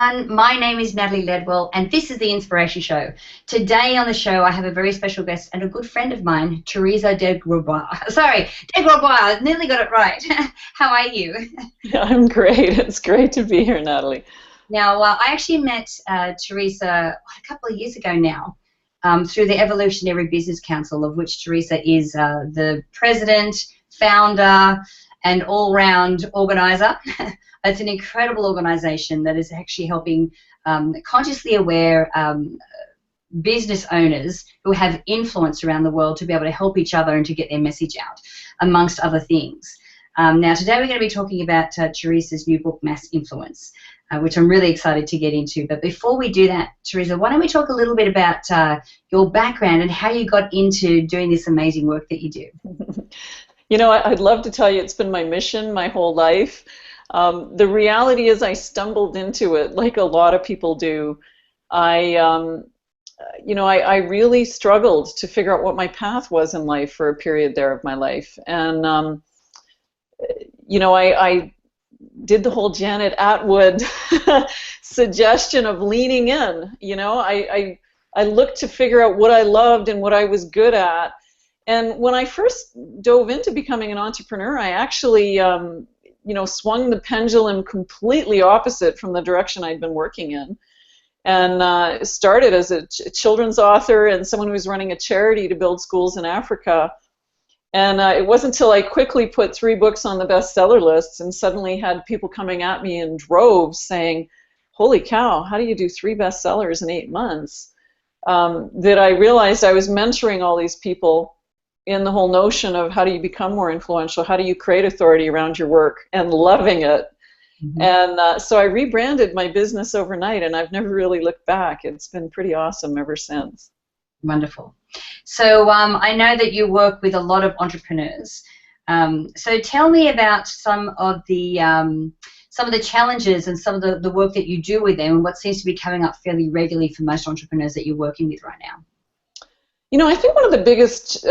My name is Natalie Ledwell, and this is The Inspiration Show. Today on the show, I have a very special guest and a good friend of mine, Teresa de Grosbois. Sorry, de Grosbois. I nearly got it right. How are you? Yeah, I'm great. It's great to be here, Natalie. Now, I actually met Teresa a couple of years ago now through the Evolutionary Business Council, of which Teresa is the president, founder, and all-round organizer. It's an incredible organization that is actually helping consciously aware business owners who have influence around the world to be able to help each other and to get their message out, amongst other things. Now, today we're going to be talking about Teresa's new book, Mass Influence, which I'm really excited to get into. But before we do that, Teresa, why don't we talk a little bit about your background and how you got into doing this amazing work that you do? You know, I'd love to tell you it's been my mission my whole life. The reality is I stumbled into it like a lot of people do. I really struggled to figure out what my path was in life for a period there of my life. And, I did the whole Janet Atwood suggestion of leaning in. I looked to figure out what I loved and what I was good at. And when I first dove into becoming an entrepreneur, I actually swung the pendulum completely opposite from the direction I'd been working in, and started as a children's author and someone who was running a charity to build schools in Africa. And it wasn't until I quickly put 3 books on the bestseller lists and suddenly had people coming at me in droves saying, "Holy cow, how do you do 3 bestsellers in 8 months?" That I realized I was mentoring all these people in the whole notion of how do you become more influential, how do you create authority around your work, and loving it. Mm-hmm. And so I rebranded my business overnight, and I've never really looked back. It's been pretty awesome ever since. Wonderful. So I know that you work with a lot of entrepreneurs. So tell me about some of the challenges and some of the work that you do with them, and what seems to be coming up fairly regularly for most entrepreneurs that you're working with right now. I think one of the biggest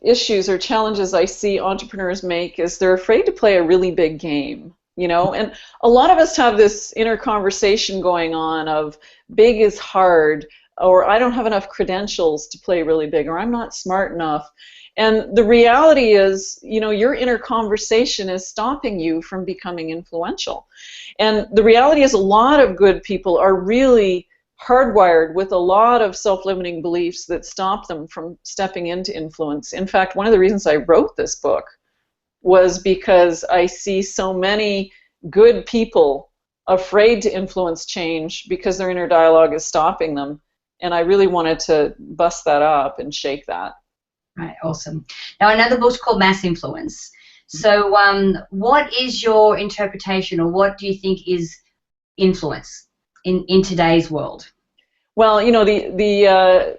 issues or challenges I see entrepreneurs make is they're afraid to play a really big game, and a lot of us have this inner conversation going on of big is hard, or I don't have enough credentials to play really big, or I'm not smart enough. And the reality is, your inner conversation is stopping you from becoming influential. And the reality is a lot of good people are really hardwired with a lot of self-limiting beliefs that stop them from stepping into influence. In fact, one of the reasons I wrote this book was because I see so many good people afraid to influence change because their inner dialogue is stopping them. And I really wanted to bust that up and shake that. Right, awesome. Now, I know the book's called Mass Influence. So what is your interpretation, or what do you think is influence in today's world? Well, the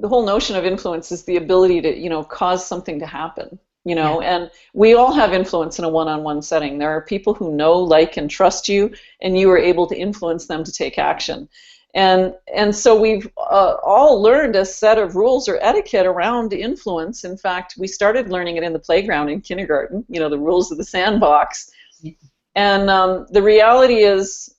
whole notion of influence is the ability to, cause something to happen, Yeah. And we all have influence in a one-on-one setting. There are people who know, like, and trust you, and you are able to influence them to take action. And so we've all learned a set of rules or etiquette around influence. In fact, we started learning it in the playground in kindergarten, the rules of the sandbox. Yeah. And the reality is,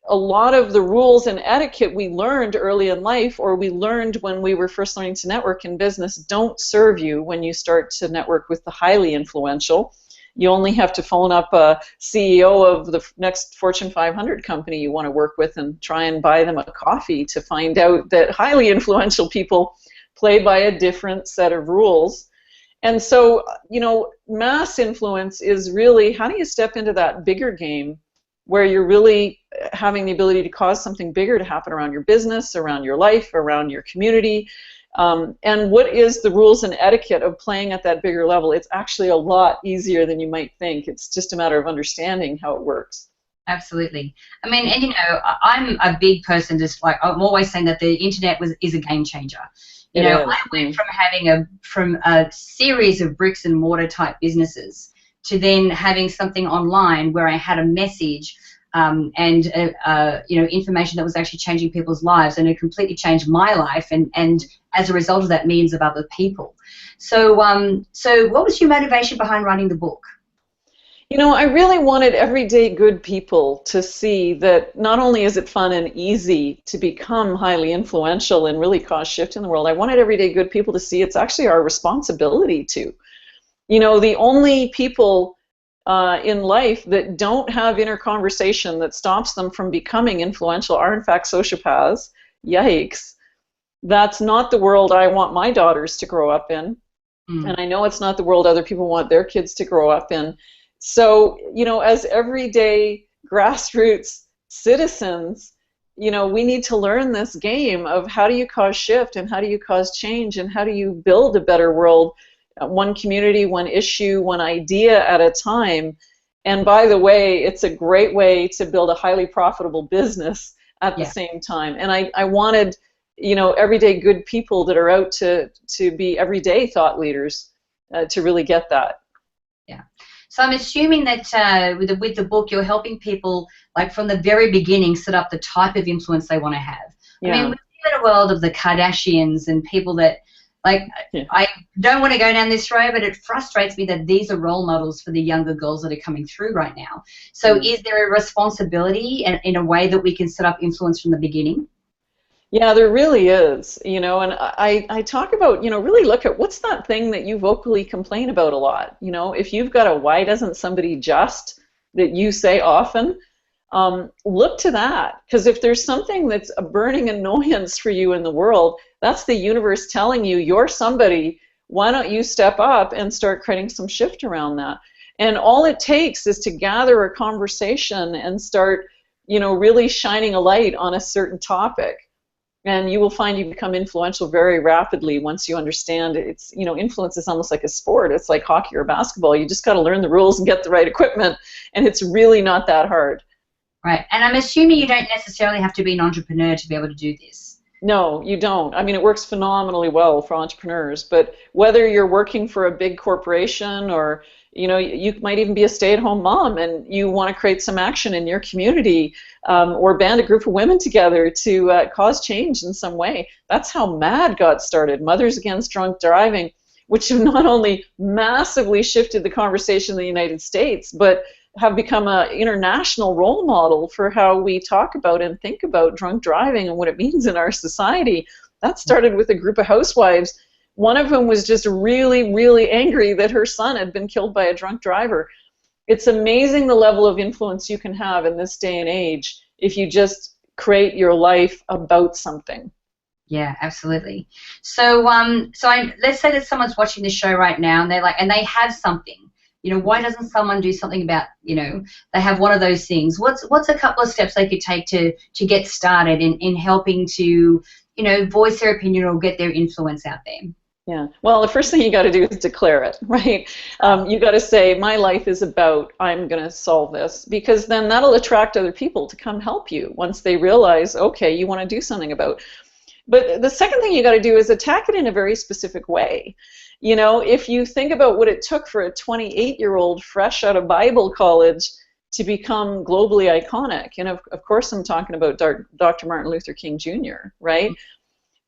a lot of the rules and etiquette we learned early in life, or we learned when we were first learning to network in business, don't serve you when you start to network with the highly influential. You only have to phone up a CEO of the next Fortune 500 company you want to work with and try and buy them a coffee to find out that highly influential people play by a different set of rules. And so, mass influence is really, how do you step into that bigger game where you're really having the ability to cause something bigger to happen around your business, around your life, around your community, and what is the rules and etiquette of playing at that bigger level? It's actually a lot easier than you might think. It's just a matter of understanding how it works. Absolutely. I mean, and I'm a big person, just like I'm always saying that the internet is a game changer. I went from having a series of bricks and mortar type businesses to then having something online where I had a message and information that was actually changing people's lives, and it completely changed my life, and as a result of that, millions of other people. So what was your motivation behind writing the book? You know, I really wanted everyday good people to see that not only is it fun and easy to become highly influential and really cause shift in the world, I wanted everyday good people to see it's actually our responsibility to. You know, the only people in life that don't have inner conversation that stops them from becoming influential are in fact sociopaths. Yikes. That's not the world I want my daughters to grow up in. And I know it's not the world other people want their kids to grow up in. So, you know, as everyday grassroots citizens, you know, we need to learn this game of how do you cause shift and how do you cause change and how do you build a better world, one community, one issue, one idea at a time. And by the way, it's a great way to build a highly profitable business at the same time. And I wanted, you know, everyday good people that are out to be everyday thought leaders to really get that. Yeah. So I'm assuming that with the book, you're helping people, like from the very beginning, set up the type of influence they want to have. Yeah. I mean, we live in a world of the Kardashians and people that, like, I don't want to go down this road, but it frustrates me that these are role models for the younger girls that are coming through right now. So is there a responsibility in a way that we can set up influence from the beginning? Yeah, there really is, you know, and I talk about, you know, really look at what's that thing that you vocally complain about a lot. You know, if you've got a why doesn't somebody just that you say often, look to that. Because if there's something that's a burning annoyance for you in the world, that's the universe telling you you're somebody. Why don't you step up and start creating some shift around that? And all it takes is to gather a conversation and start, you know, really shining a light on a certain topic. And you will find you become influential very rapidly once you understand it's, you know, influence is almost like a sport. It's like hockey or basketball. You just got to learn the rules and get the right equipment, and it's really not that hard. Right. And I'm assuming you don't necessarily have to be an entrepreneur to be able to do this. No, you don't. I mean, it works phenomenally well for entrepreneurs, but whether you're working for a big corporation or, you know, you might even be a stay-at-home mom and you want to create some action in your community or band a group of women together to cause change in some way. That's how MAD got started, Mothers Against Drunk Driving, which have not only massively shifted the conversation in the United States, but have become an international role model for how we talk about and think about drunk driving and what it means in our society. That started with a group of housewives. One of whom was just really, really angry that her son had been killed by a drunk driver. It's amazing the level of influence you can have in this day and age if you just create your life about something. Yeah, absolutely. So, let's say that someone's watching this show right now and they're like, and they have something. You know, why doesn't someone do something about, you know, they have one of those things? What's a couple of steps they could take to get started in helping to, you know, voice their opinion or get their influence out there? Yeah. Well, the first thing you got to do is declare it, right? You got to say, my life is about, I'm going to solve this, because then that'll attract other people to come help you once they realize, okay, you want to do something about. But the second thing you got to do is attack it in a very specific way. You know, if you think about what it took for a 28-year-old fresh out of Bible college to become globally iconic, and of course I'm talking about Dr. Martin Luther King Jr., right?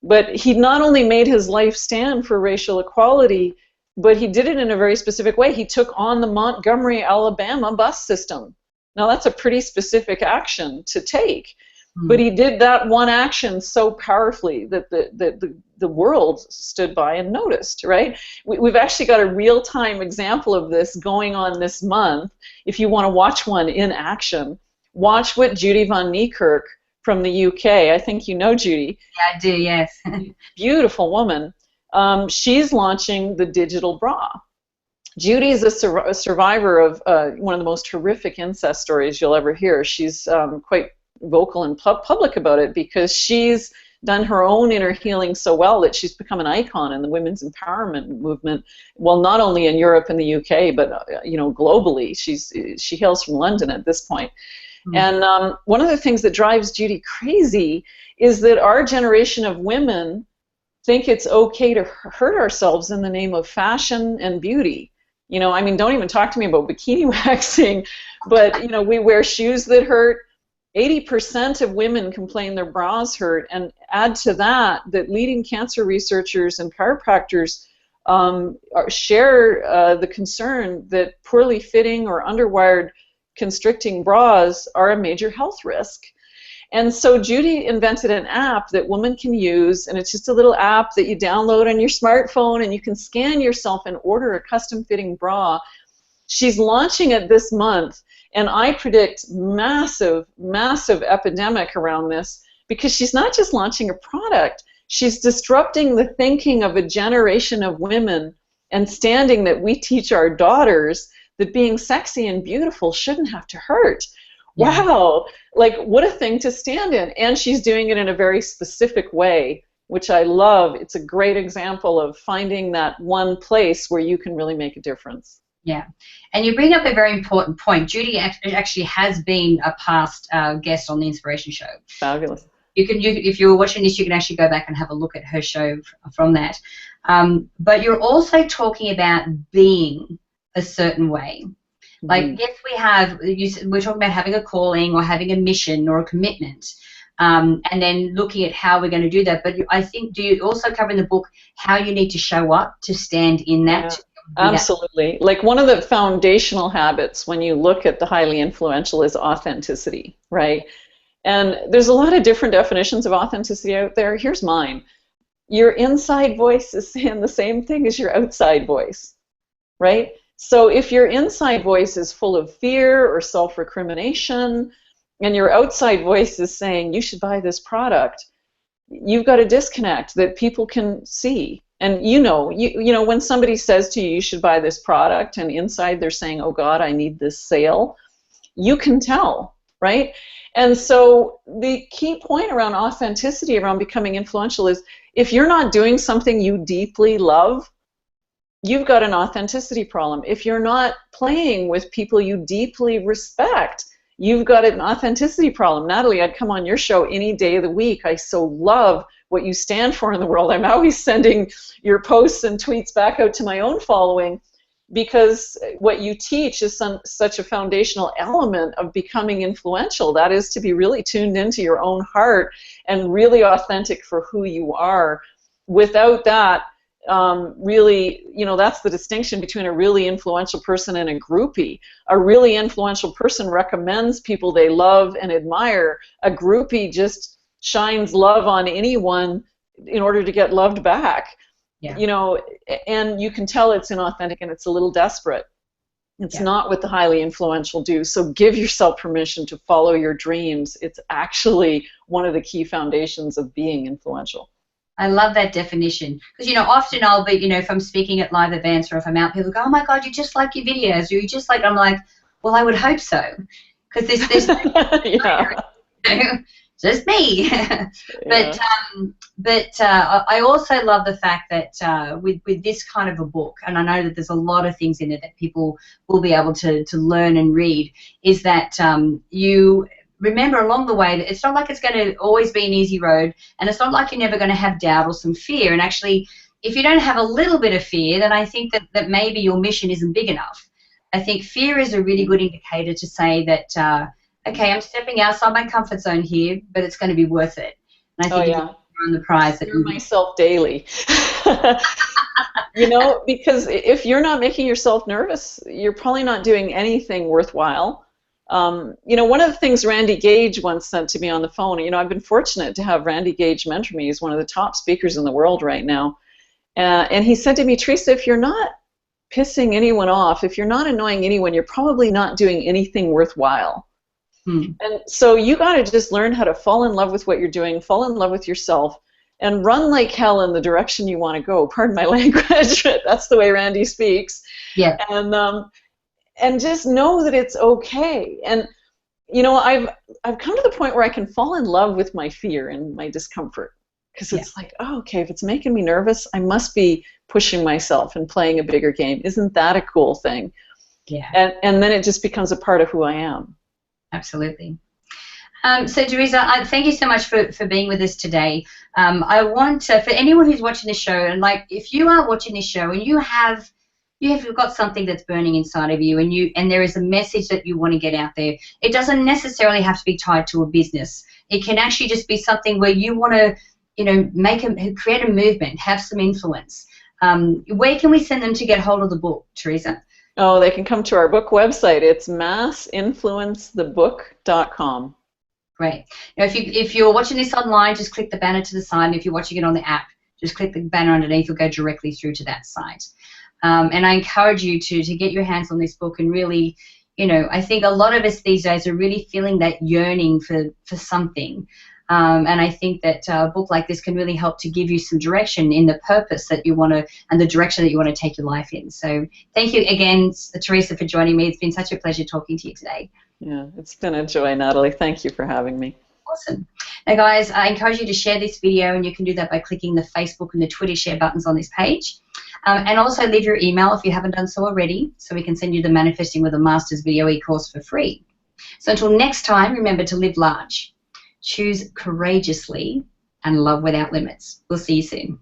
But he not only made his life stand for racial equality, but he did it in a very specific way. He took on the Montgomery, Alabama bus system. Now that's a pretty specific action to take. But he did that one action so powerfully that the world stood by and noticed, right? We've actually got a real-time example of this going on this month. If you want to watch one in action, watch what Judy Von Niekerk from the UK, I think you know Judy. Yeah, I do, yes. Beautiful woman. She's launching the digital bra. Judy is a survivor of one of the most horrific incest stories you'll ever hear. She's quite vocal and public about it because she's done her own inner healing so well that she's become an icon in the women's empowerment movement. Well, not only in Europe and the UK, but you know, globally. She hails from London at this point. And one of the things that drives Judy crazy is that our generation of women think it's okay to hurt ourselves in the name of fashion and beauty. You know, I mean, don't even talk to me about bikini waxing, but you know, we wear shoes that hurt. 80% of women complain their bras hurt, and add to that that leading cancer researchers and chiropractors share the concern that poorly fitting or underwired constricting bras are a major health risk. And so Judy invented an app that women can use, and it's just a little app that you download on your smartphone, and you can scan yourself and order a custom-fitting bra. She's launching it this month, and I predict massive, massive epidemic around this, because she's not just launching a product, she's disrupting the thinking of a generation of women and standing that we teach our daughters that being sexy and beautiful shouldn't have to hurt. Yeah. Wow, like what a thing to stand in. And she's doing it in a very specific way, which I love. It's a great example of finding that one place where you can really make a difference. Yeah, and you bring up a very important point. Judy actually has been a past guest on the Inspiration Show. Fabulous. If you're watching this, you can actually go back and have a look at her show from that. But you're also talking about being a certain way. Like, yes, we're talking about having a calling or having a mission or a commitment, and then looking at how we're going to do that. But I think, do you also cover in the book how you need to show up to stand in that? Yeah, absolutely. Like, one of the foundational habits when you look at the highly influential is authenticity, right? And there's a lot of different definitions of authenticity out there. Here's mine. Your inside voice is saying the same thing as your outside voice, right? So if your inside voice is full of fear or self-recrimination, and your outside voice is saying you should buy this product, you've got a disconnect that people can see. And you know when somebody says to you, you should buy this product, and inside they're saying, oh God, I need this sale, you can tell, right? And so the key point around authenticity, around becoming influential, is if you're not doing something you deeply love, you've got an authenticity problem. If you're not playing with people you deeply respect, you've got an authenticity problem. Natalie, I'd come on your show any day of the week. I so love what you stand for in the world. I'm always sending your posts and tweets back out to my own following, because what you teach is such a foundational element of becoming influential. That is to be really tuned into your own heart and really authentic for who you are. Without that, really, that's the distinction between a really influential person and a groupie. A really influential person recommends people they love and admire. A groupie just shines love on anyone in order to get loved back. Yeah. And you can tell it's inauthentic and it's a little desperate. It's not what the highly influential do. So give yourself permission to follow your dreams. It's actually one of the key foundations of being influential. I love that definition, because often I'll be, if I'm speaking at live events or if I'm out, people go, oh my God, you just like your videos, or you just like, I'm like, well, I would hope so, because there's just me. But I also love the fact that with this kind of a book, and I know that there's a lot of things in it that people will be able to learn and read, is that you remember along the way that it's not like it's going to always be an easy road, and it's not like you're never going to have doubt or some fear. And actually, if you don't have a little bit of fear, then I think that maybe your mission isn't big enough. I think fear is a really good indicator to say that, okay, I'm stepping outside my comfort zone here, but it's going to be worth it. And I think you're on the prize. I fear myself daily. Because if you're not making yourself nervous, you're probably not doing anything worthwhile. One of the things Randy Gage once sent to me on the phone, I've been fortunate to have Randy Gage mentor me. He's one of the top speakers in the world right now. And he said to me, Teresa, if you're not pissing anyone off, if you're not annoying anyone, you're probably not doing anything worthwhile. And so you got to just learn how to fall in love with what you're doing, fall in love with yourself, and run like hell in the direction you want to go. Pardon my language, but that's the way Randy speaks. Yeah. And just know that it's okay. And I've come to the point where I can fall in love with my fear and my discomfort, because it's like, oh, okay, if it's making me nervous, I must be pushing myself and playing a bigger game. Isn't that a cool thing? Yeah. And then it just becomes a part of who I am. Absolutely. So Teresa, thank you so much for being with us today. I want for anyone who's watching this show, and if you are watching this show and you've got something that's burning inside of you, and there is a message that you want to get out there, it doesn't necessarily have to be tied to a business. It can actually just be something where you want to, create a movement, have some influence. Where can we send them to get hold of the book, Teresa? Oh, they can come to our book website. It's massinfluencethebook.com. Great. Now, if you're watching this online, just click the banner to the side. And if you're watching it on the app, just click the banner underneath. You'll go directly through to that site. And I encourage you to get your hands on this book and really, I think a lot of us these days are really feeling that yearning for something. And I think that a book like this can really help to give you some direction in the purpose that you want to, and the direction that you want to take your life in. So thank you again, Teresa, for joining me. It's been such a pleasure talking to you today. Yeah, it's been a joy, Natalie. Thank you for having me. Awesome. Now, guys, I encourage you to share this video, and you can do that by clicking the Facebook and the Twitter share buttons on this page. And also leave your email if you haven't done so already, so we can send you the Manifesting with a Master's video e-course for free. So until next time, remember to live large, choose courageously, and love without limits. We'll see you soon.